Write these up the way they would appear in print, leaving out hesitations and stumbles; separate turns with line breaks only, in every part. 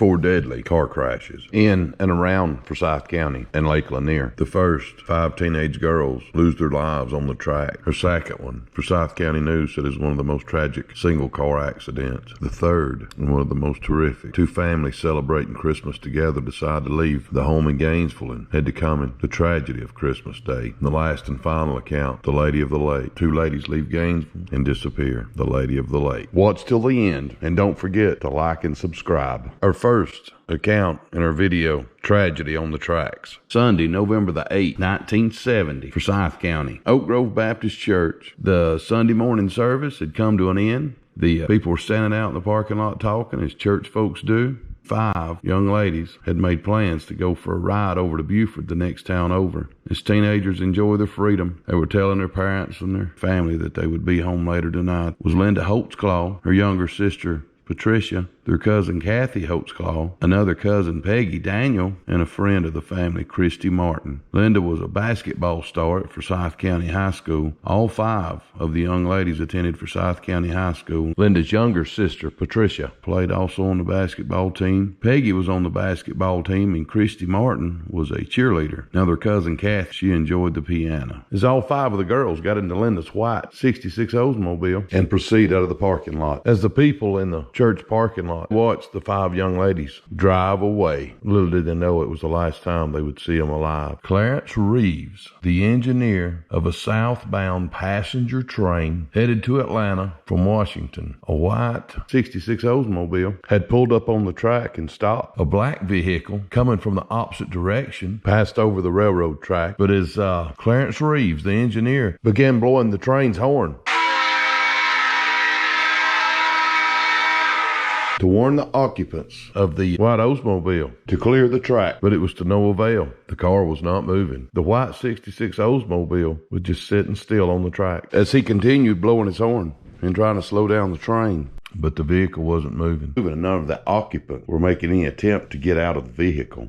4 deadly car crashes in and around Forsyth County and Lake Lanier. The first, 5 teenage girls lose their lives on the track. Her second one, Forsyth County News said, is one of the most tragic single car accidents. The third, and one of the most terrific, 2 families celebrating Christmas together decide to leave the home in Gainesville and head to Cumming. The tragedy of Christmas Day. The last and final account, the Lady of the Lake. 2 ladies leave Gainesville and disappear. The Lady of the Lake. Watch till the end, and don't forget to like and subscribe. Our first account in our video, Tragedy on the Tracks. Sunday, November the 8th, 1970, Forsyth County, Oak Grove Baptist Church. The Sunday morning service had come to an end. The people were standing out in the parking lot talking, as church folks do. 5 young ladies had made plans to go for a ride over to Buford, the next town over. As teenagers enjoy their freedom, they were telling their parents and their family that they would be home later tonight. It was Linda Holtzclaw, her younger sister Patricia, their cousin Kathy Holtzclaw, another cousin Peggy Daniel, and a friend of the family, Christy Martin. Linda was a basketball star at Forsyth County High School. All 5 of the young ladies attended Forsyth County High School. Linda's younger sister, Patricia, played also on the basketball team. Peggy was on the basketball team, and Christy Martin was a cheerleader. Now their cousin Kathy, she enjoyed the piano. As all 5 of the girls got into Linda's white 66 Oldsmobile and proceed out of the parking lot. As the people in the church parking lot watched the 5 young ladies drive away, little did they know it was the last time they would see them alive. Clarence Reeves, the engineer of a southbound passenger train headed to Atlanta from Washington, a white 66 Oldsmobile had pulled up on the track and stopped. A black vehicle coming from the opposite direction passed over the railroad track, but as Clarence Reeves, the engineer, began blowing the train's horn to warn the occupants of the white Oldsmobile to clear the track, but it was to no avail. The car was not moving. The white 66 Oldsmobile was just sitting still on the track as he continued blowing his horn and trying to slow down the train. But the vehicle wasn't moving. And none of the occupants were making any attempt to get out of the vehicle.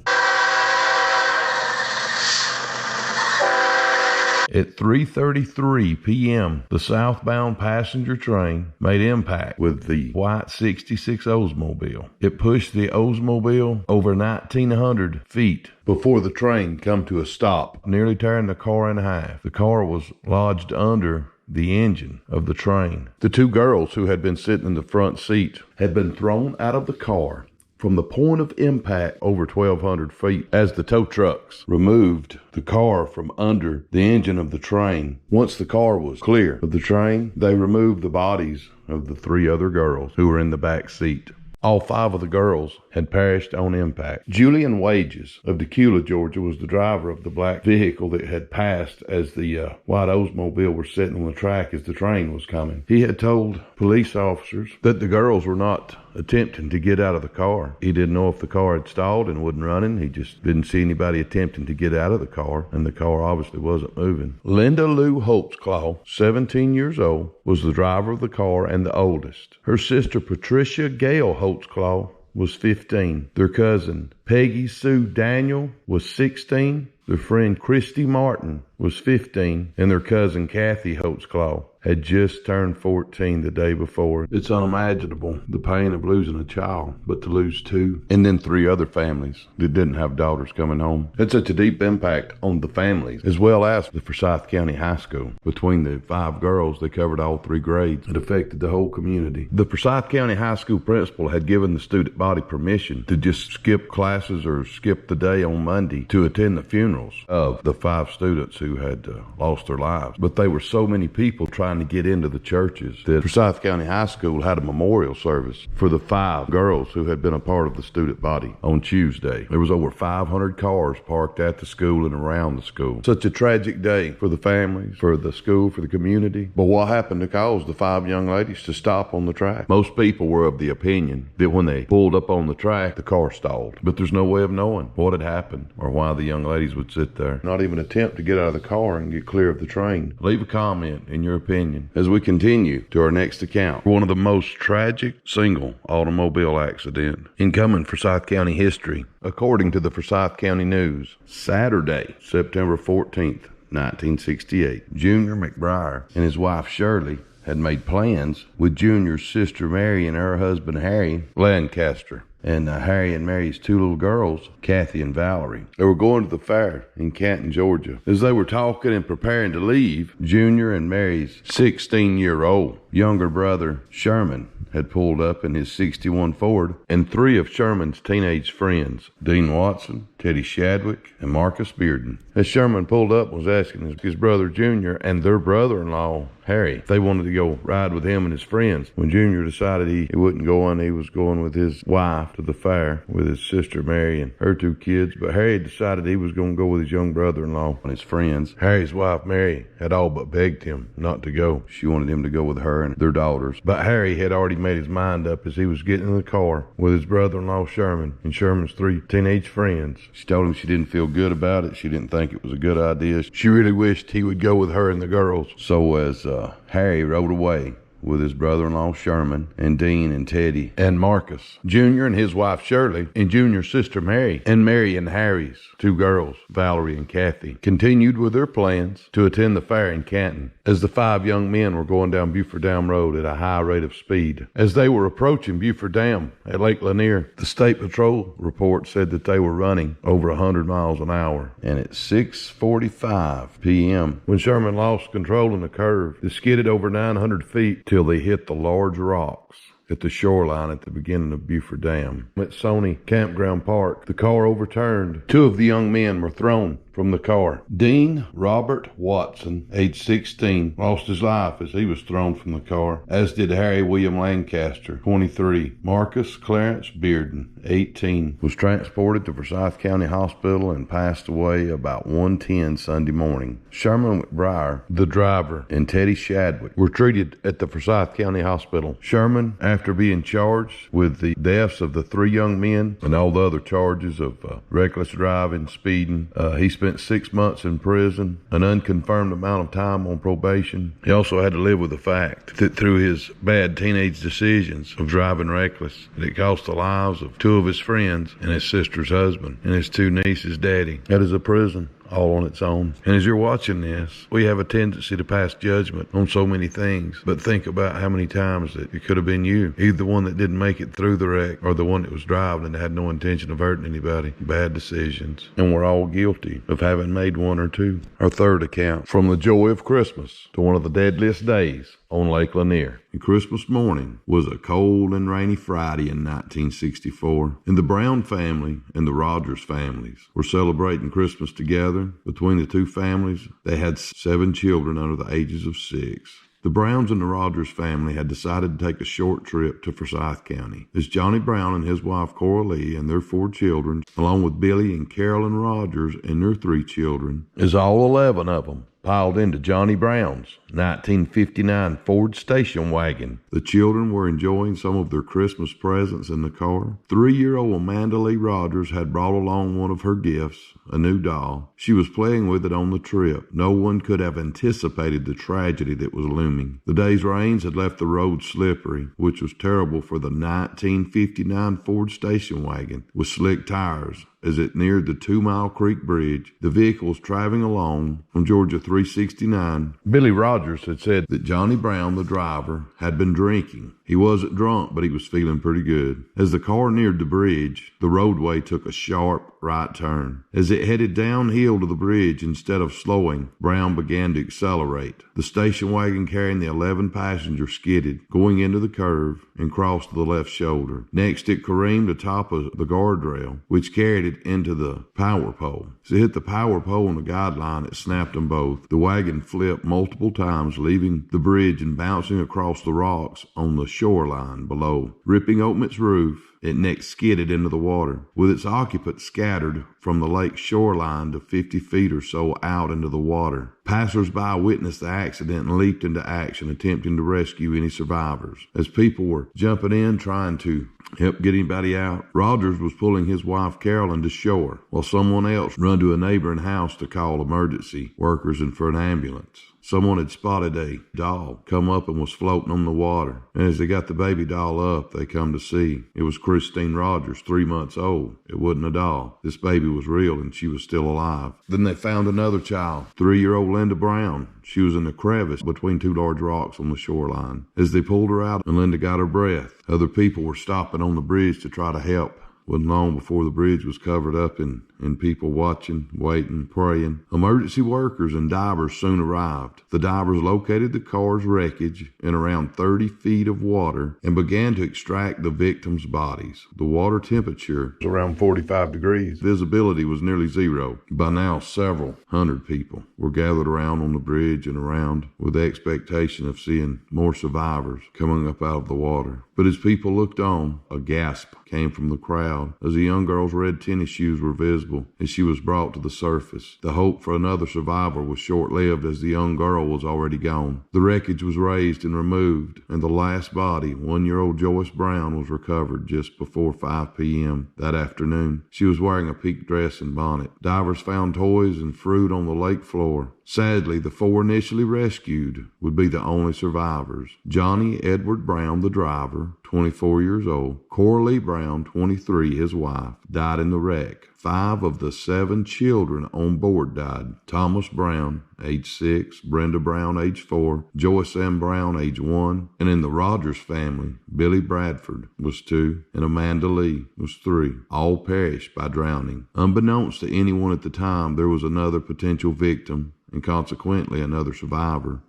At 3:33 p.m., the southbound passenger train made impact with the white 66 Oldsmobile. It pushed the Oldsmobile over 1,900 feet before the train come to a stop, nearly tearing the car in half. The car was lodged under the engine of the train. The 2 girls who had been sitting in the front seat had been thrown out of the car from the point of impact over 1,200 feet as the tow trucks removed the car from under the engine of the train. Once the car was clear of the train, they removed the bodies of the 3 other girls who were in the back seat. All 5 of the girls had perished on impact. Julian Wages of Decatur, Georgia, was the driver of the black vehicle that had passed as the white Oldsmobile were sitting on the track as the train was coming. He had told police officers that the girls were not attempting to get out of the car. He didn't know if the car had stalled and wasn't running. He just didn't see anybody attempting to get out of the car, and the car obviously wasn't moving. Linda Lou Holtzclaw, 17 years old, was the driver of the car and the oldest. Her sister Patricia Gail Holtzclaw was 15. Their cousin Peggy Sue Daniel was 16. Their friend Christy Martin was 15, and their cousin Kathy Holtzclaw had just turned 14 the day before. It's unimaginable, the pain of losing a child, but to lose 2, and then 3 other families that didn't have daughters coming home. Had such a deep impact on the families, as well as the Forsyth County High School. Between the 5 girls, they covered all 3 grades. It affected the whole community. The Forsyth County High School principal had given the student body permission to just skip classes or skip the day on Monday to attend the funerals of the 5 students who had lost their lives. But there were so many people trying to get into the churches that Forsyth County High School had a memorial service for the 5 girls who had been a part of the student body on Tuesday. There was over 500 cars parked at the school and around the school. Such a tragic day for the families, for the school, for the community. But what happened to cause the 5 young ladies to stop on the track? Most people were of the opinion that when they pulled up on the track, the car stalled. But there's no way of knowing what had happened or why the young ladies would sit there, not even attempt to get out of the car and get clear of the train. Leave a comment in your opinion as we continue to our next account. One of the most tragic single automobile accident in Cumming, Forsyth County history, according to the Forsyth County News. Saturday, September 14th, 1968, Junior McBryer and his wife Shirley had made plans with Junior's sister Mary and her husband Harry Lancaster and Harry and Mary's two little girls, Kathy and Valerie. They were going to the fair in Canton, Georgia. As they were talking and preparing to leave, Junior and Mary's 16-year-old younger brother, Sherman, had pulled up in his 61 Ford, and three of Sherman's teenage friends, Dean Watson, Teddy Shadwick, and Marcus Bearden. As Sherman pulled up, was asking his brother Junior and their brother-in-law, Harry, if they wanted to go ride with him and his friends. When Junior decided he wasn't going, he was going with his wife to the fair with his sister Mary and her two kids, but Harry decided he was going to go with his young brother-in-law and his friends. Harry's wife Mary had all but begged him not to go. She wanted him to go with her and their daughters, but Harry had already made his mind up as he was getting in the car with his brother-in-law Sherman and Sherman's three teenage friends. She told him she didn't feel good about it. She didn't think it was a good idea. She really wished he would go with her and the girls. So as Harry rode away with his brother-in-law Sherman and Dean and Teddy and Marcus, Junior and his wife Shirley and Junior's sister Mary and Harry's two girls, Valerie and Kathy, continued with their plans to attend the fair in Canton. As the five young men were going down Buford Dam Road at a high rate of speed. As they were approaching Buford Dam at Lake Lanier, the State Patrol report said that they were running over 100 miles an hour. And at 6:45 p.m., when Sherman lost control in the curve, they skidded over 900 feet till they hit the large rocks at the shoreline at the beginning of Buford Dam. At Sony Campground Park, the car overturned. Two of the young men were thrown from the car. Dean Robert Watson, age 16, lost his life as he was thrown from the car, as did Harry William Lancaster, 23. Marcus Clarence Bearden, 18, was transported to Forsyth County Hospital and passed away about 1:10 Sunday morning. Sherman McBryer, the driver, and Teddy Shadwick were treated at the Forsyth County Hospital. Sherman, after being charged with the deaths of the three young men and all the other charges of reckless driving, speeding, he spent 6 months in prison, an unconfirmed amount of time on probation. He also had to live with the fact that through his bad teenage decisions of driving reckless, it cost the lives of two of his friends and his sister's husband and his two nieces' daddy. That is a prison all on its own. And as you're watching this, we have a tendency to pass judgment on so many things, but think about how many times that it could have been you, either the one that didn't make it through the wreck or the one that was driving and had no intention of hurting anybody. Bad decisions. And we're all guilty of having made one or two. Our third account, from the joy of Christmas to one of the deadliest days on Lake Lanier. And Christmas morning was a cold and rainy Friday in 1964, and the Brown family and the Rogers families were celebrating Christmas together. Between the two families, they had 7 children under the ages of 6. The Browns and the Rogers family had decided to take a short trip to Forsyth County, as Johnny Brown and his wife Cora Lee and their 4 children, along with Billy and Carolyn Rogers and their 3 children, as all 11 of them piled into Johnny Brown's 1959 Ford station wagon. The children were enjoying some of their Christmas presents in the car. 3-year-old Amanda Lee Rogers had brought along one of her gifts, a new doll. She was playing with it on the trip. No one could have anticipated the tragedy that was looming. The day's rains had left the road slippery, which was terrible for the 1959 Ford station wagon with slick tires. As it neared the 2 Mile Creek Bridge, the vehicle was traveling along on Georgia 369. Billy Rogers had said that Johnny Brown, the driver, had been drinking. He wasn't drunk, but he was feeling pretty good. As the car neared the bridge, the roadway took a sharp right turn. As it headed downhill to the bridge, instead of slowing, Brown began to accelerate. The station wagon carrying the 11 passengers skidded, going into the curve, and crossed to the left shoulder. Next, it careened atop of the guardrail, which carried it into the power pole. As it hit the power pole and the guideline, it snapped them both. The wagon flipped multiple times, leaving the bridge and bouncing across the rocks on the shoreline below. Ripping open its roof, it next skidded into the water, with its occupants scattered from the lake shoreline to 50 feet or so out into the water. Passers-by witnessed the accident and leaped into action, attempting to rescue any survivors. As people were jumping in, trying to help get anybody out, Rogers was pulling his wife Carolyn to shore, while someone else ran to a neighboring house to call emergency workers and for an ambulance. Someone had spotted a doll come up and was floating on the water. And as they got the baby doll up, they come to see it was Christine Rogers, 3 months old. It wasn't a doll. This baby was real and she was still alive. Then they found another child, 3-year-old Linda Brown. She was in a crevice between 2 large rocks on the shoreline. As they pulled her out and Linda got her breath, other people were stopping jumping on the bridge to try to help. Wasn't long before the bridge was covered up and people watching, waiting, praying. Emergency workers and divers soon arrived. The divers located the car's wreckage in around 30 feet of water and began to extract the victims' bodies. The water temperature was around 45 degrees. Visibility was nearly zero. By now, several hundred people were gathered around on the bridge and around with the expectation of seeing more survivors coming up out of the water. But as people looked on, a gasp came from the crowd as a young girl's red tennis shoes were visible as she was brought to the surface. The hope for another survivor was short-lived as the young girl was already gone. The wreckage was raised and removed, and the last body, 1-year-old Joyce Brown, was recovered just before 5 p.m. that afternoon. She was wearing a pink dress and bonnet. Divers found toys and fruit on the lake floor. Sadly, the 4 initially rescued would be the only survivors. Johnny Edward Brown, the driver, 24 years old. Coralie Brown, 23, his wife, died in the wreck. 5 of the 7 children on board died. Thomas Brown, age 6, Brenda Brown, age 4, Joyce M. Brown, age 1, and in the Rogers family, Billy Bradford was 2, and Amanda Lee was 3. All perished by drowning. Unbeknownst to anyone at the time, there was another potential victim, and consequently another survivor.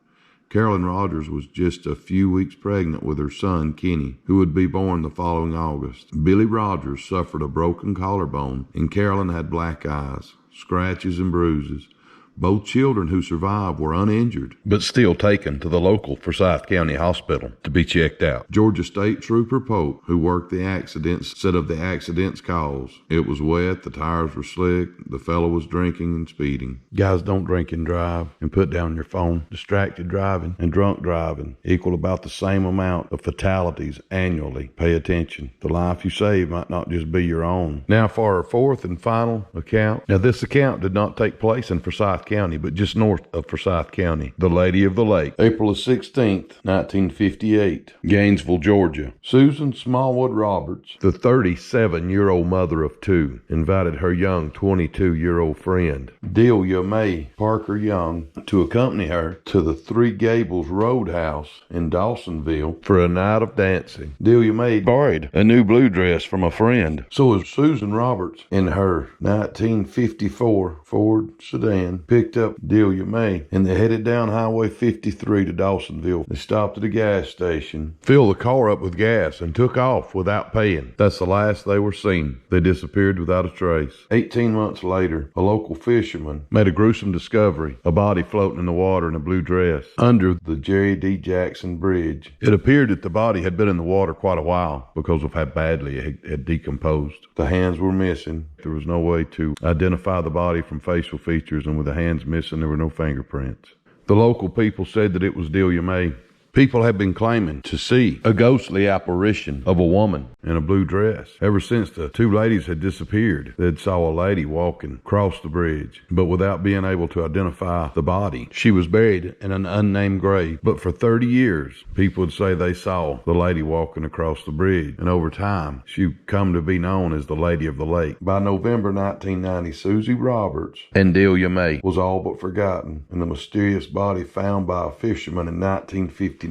Carolyn Rogers was just a few weeks pregnant with her son, Kenny, who would be born the following August. Billy Rogers suffered a broken collarbone, and Carolyn had black eyes, scratches, and bruises. Both children who survived were uninjured, but still taken to the local Forsyth County Hospital to be checked out. Georgia State Trooper Pope, who worked the accidents, said of the accident's cause, "It was wet, the tires were slick, the fellow was drinking and speeding." Guys, don't drink and drive, and put down your phone. Distracted driving and drunk driving equal about the same amount of fatalities annually. Pay attention. The life you save might not just be your own. Now for our fourth and final account. Now this account did not take place in Forsyth County, but just north of Forsyth County. The Lady of the Lake. April 16th, 1958. Gainesville, Georgia. Susan Smallwood Roberts, the 37-year-old mother of 2, invited her young 22-year-old friend, Delia Mae Parker Young, to accompany her to the Three Gables Roadhouse in Dawsonville for a night of dancing. Delia Mae borrowed a new blue dress from a friend. So as Susan Roberts, in her 1954 Ford sedan, picked up Delia Mae, and they headed down Highway 53 to Dawsonville. They stopped at a gas station, filled the car up with gas, and took off without paying. That's the last they were seen. They disappeared without a trace. 18 months later, a local fisherman made a gruesome discovery, a body floating in the water in a blue dress under the Jerry D. Jackson Bridge. It appeared that the body had been in the water quite a while because of how badly it had decomposed. The hands were missing. There was no way to identify the body from facial features, and with the hands missing, there were no fingerprints. The local people said that it was Delia Mae. People have been claiming to see a ghostly apparition of a woman in a blue dress. Ever since the 2 ladies had disappeared, they'd saw a lady walking across the bridge, but without being able to identify the body. She was buried in an unnamed grave, but for 30 years, people would say they saw the lady walking across the bridge, and over time, she come to be known as the Lady of the Lake. By November 1990, Susie Roberts and Delia Mae was all but forgotten, and the mysterious body found by a fisherman in 1950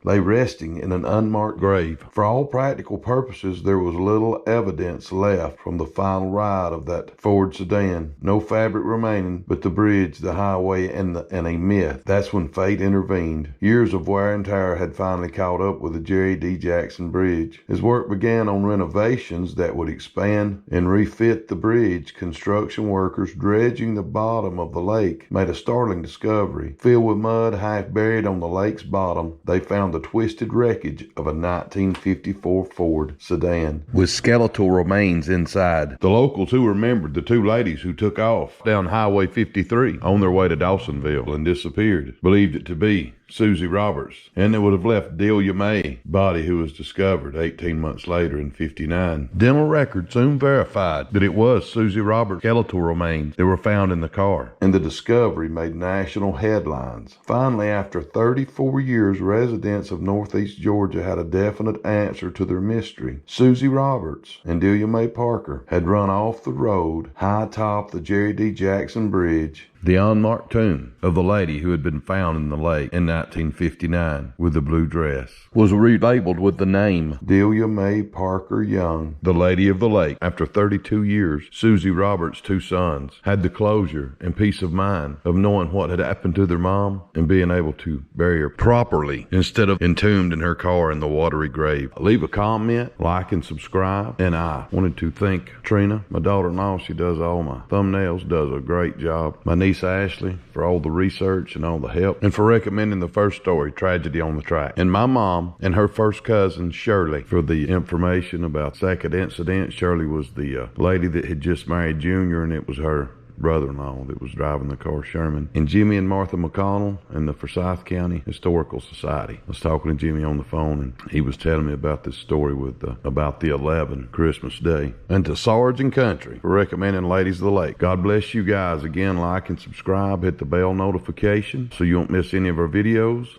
lay resting in an unmarked grave. For all practical purposes, there was little evidence left from the final ride of that Ford sedan. No fabric remaining but the bridge, the highway, and a myth. That's when fate intervened. Years of wear and tear had finally caught up with the Jerry D. Jackson Bridge. As work began on renovations that would expand and refit the bridge, construction workers dredging the bottom of the lake made a startling discovery. Filled with mud, half buried on the lake's bottom, they found the twisted wreckage of a 1954 Ford sedan with skeletal remains inside. The locals who remembered the 2 ladies who took off down Highway 53 on their way to Dawsonville and disappeared believed it to be Susie Roberts, and they would have left Delia Mae, body who was discovered 18 months later in 59. Dental records soon verified that it was Susie Roberts' skeletal remains that were found in the car, and the discovery made national headlines. Finally, after 34 years, residents of Northeast Georgia had a definite answer to their mystery. Susie Roberts and Delia Mae Parker had run off the road high atop the Jerry D. Jackson Bridge The unmarked tomb of the lady who had been found in the lake in 1959 with the blue dress was relabeled with the name Delia Mae Parker Young, the Lady of the Lake. After 32 years, Susie Roberts' two sons had the closure and peace of mind of knowing what had happened to their mom and being able to bury her properly instead of entombed in her car in the watery grave. Leave a comment, like, and subscribe. And I wanted to thank Trina, my daughter-in-law. She does all my thumbnails, does a great job. My niece Ashley for all the research and all the help, and for recommending the first story, Tragedy on the Track. And my mom and her first cousin Shirley for the information about second incident. Shirley was the lady that had just married Junior, and it was her brother-in-law that was driving the car, Sherman. And Jimmy and Martha McConnell and the Forsyth County Historical Society. I was talking to Jimmy on the phone, and he was telling me about this story with about the 11 Christmas Day. And to Sarge and Country for recommending Ladies of the Lake. God bless you guys. Again, like and subscribe. Hit the bell notification so you don't miss any of our videos.